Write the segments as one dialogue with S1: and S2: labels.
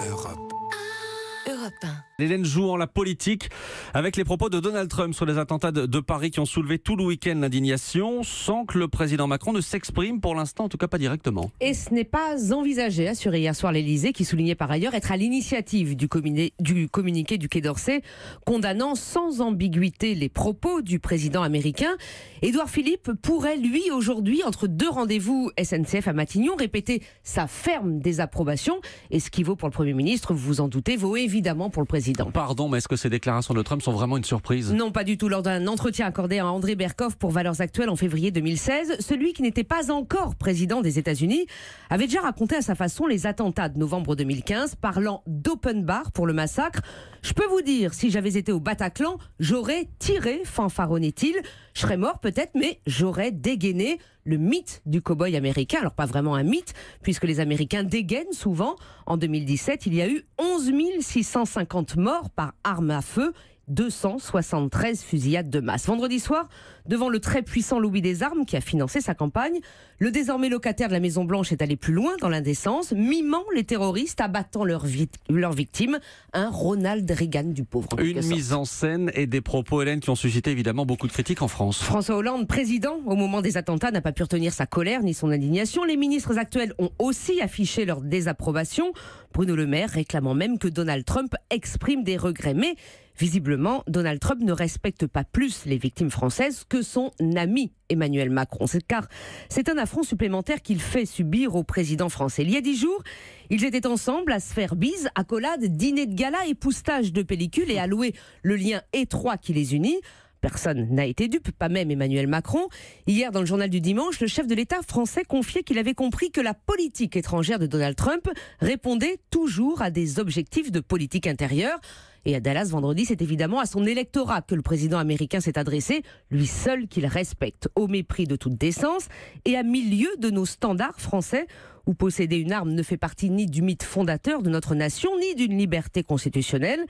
S1: Europe 1.
S2: Hélène Jouan, la politique, avec les propos de Donald Trump sur les attentats de Paris qui ont soulevé tout le week-end l'indignation, sans que le président Macron ne s'exprime pour l'instant, en tout cas pas directement.
S3: Et ce n'est pas envisagé, assurait hier soir l'Élysée, qui soulignait par ailleurs être à l'initiative du communiqué du Quai d'Orsay, condamnant sans ambiguïté les propos du président américain. Édouard Philippe pourrait, lui, aujourd'hui, entre deux rendez-vous SNCF à Matignon, répéter sa ferme désapprobation. Et ce qui vaut pour le Premier ministre, vous vous en doutez, vaut évidemment pour le président.
S2: Pardon, mais est-ce que ces déclarations de Trump sont vraiment une surprise ?
S3: Non, pas du tout. Lors d'un entretien accordé à André Berkoff pour Valeurs Actuelles en février 2016, celui qui n'était pas encore président des États-Unis avait déjà raconté à sa façon les attentats de novembre 2015, parlant d'open bar pour le massacre. Je peux vous dire, si j'avais été au Bataclan, j'aurais tiré, fanfaronnait-il. Je serais mort peut-être, mais j'aurais dégainé. Le mythe du cow-boy américain, alors pas vraiment un mythe, puisque les Américains dégainent souvent. En 2017, il y a eu 11 650 morts par arme à feu, 273 fusillades de masse. Vendredi soir, devant le très puissant lobby des armes qui a financé sa campagne, le désormais locataire de la Maison-Blanche est allé plus loin dans l'indécence, mimant les terroristes, abattant leurs victimes. Un Ronald Reagan du pauvre.
S2: Une mise en scène et des propos, Hélène, qui ont suscité évidemment beaucoup de critiques en France.
S3: François Hollande, président, au moment des attentats, n'a pas pu retenir sa colère ni son indignation. Les ministres actuels ont aussi affiché leur désapprobation. Bruno Le Maire réclamant même que Donald Trump exprime des regrets. Mais visiblement, Donald Trump ne respecte pas plus les victimes françaises que son ami Emmanuel Macron. Car c'est un affront supplémentaire qu'il fait subir au président français. Il y a 10 jours, ils étaient ensemble à se faire bise, accolade, dîner de gala, époustage de pellicule et à louer le lien étroit qui les unit. Personne n'a été dupe, pas même Emmanuel Macron. Hier, dans le journal du dimanche, le chef de l'État français confiait qu'il avait compris que la politique étrangère de Donald Trump répondait toujours à des objectifs de politique intérieure. Et à Dallas, vendredi, c'est évidemment à son électorat que le président américain s'est adressé, lui seul qu'il respecte, au mépris de toute décence et à milieu de nos standards français, où posséder une arme ne fait partie ni du mythe fondateur de notre nation, ni d'une liberté constitutionnelle.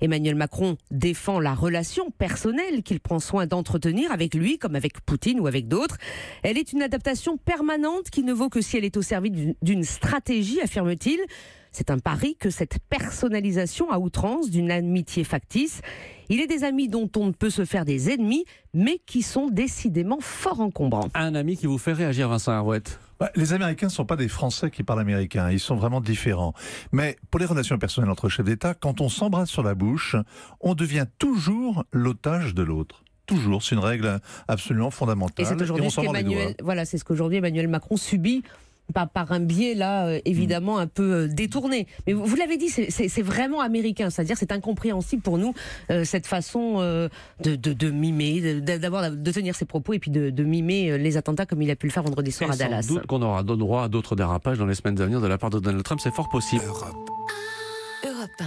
S3: Emmanuel Macron défend la relation personnelle qu'il prend soin d'entretenir avec lui, comme avec Poutine ou avec d'autres. Elle est une adaptation permanente qui ne vaut que si elle est au service d'une stratégie, affirme-t-il. C'est un pari que cette personnalisation à outrance d'une amitié factice. Il est des amis dont on ne peut se faire des ennemis, mais qui sont décidément fort encombrants.
S2: Un ami qui vous fait réagir, Vincent Herouette.
S4: Les Américains ne sont pas des Français qui parlent américain, ils sont vraiment différents. Mais pour les relations personnelles entre chefs d'État, quand on s'embrasse sur la bouche, on devient toujours l'otage de l'autre. Toujours, c'est une règle absolument fondamentale.
S3: Et c'est aujourd'hui c'est ce qu'aujourd'hui Emmanuel Macron subit. Par un biais là évidemment un peu détourné. Mais vous l'avez dit, c'est vraiment américain, c'est-à-dire c'est incompréhensible pour nous cette façon de mimer, d'abord de tenir ses propos et puis de mimer les attentats comme il a pu le faire vendredi soir à Dallas.
S2: Sans doute qu'on aura droit à d'autres dérapages dans les semaines à venir de la part de Donald Trump, c'est fort possible.
S1: Europe 1.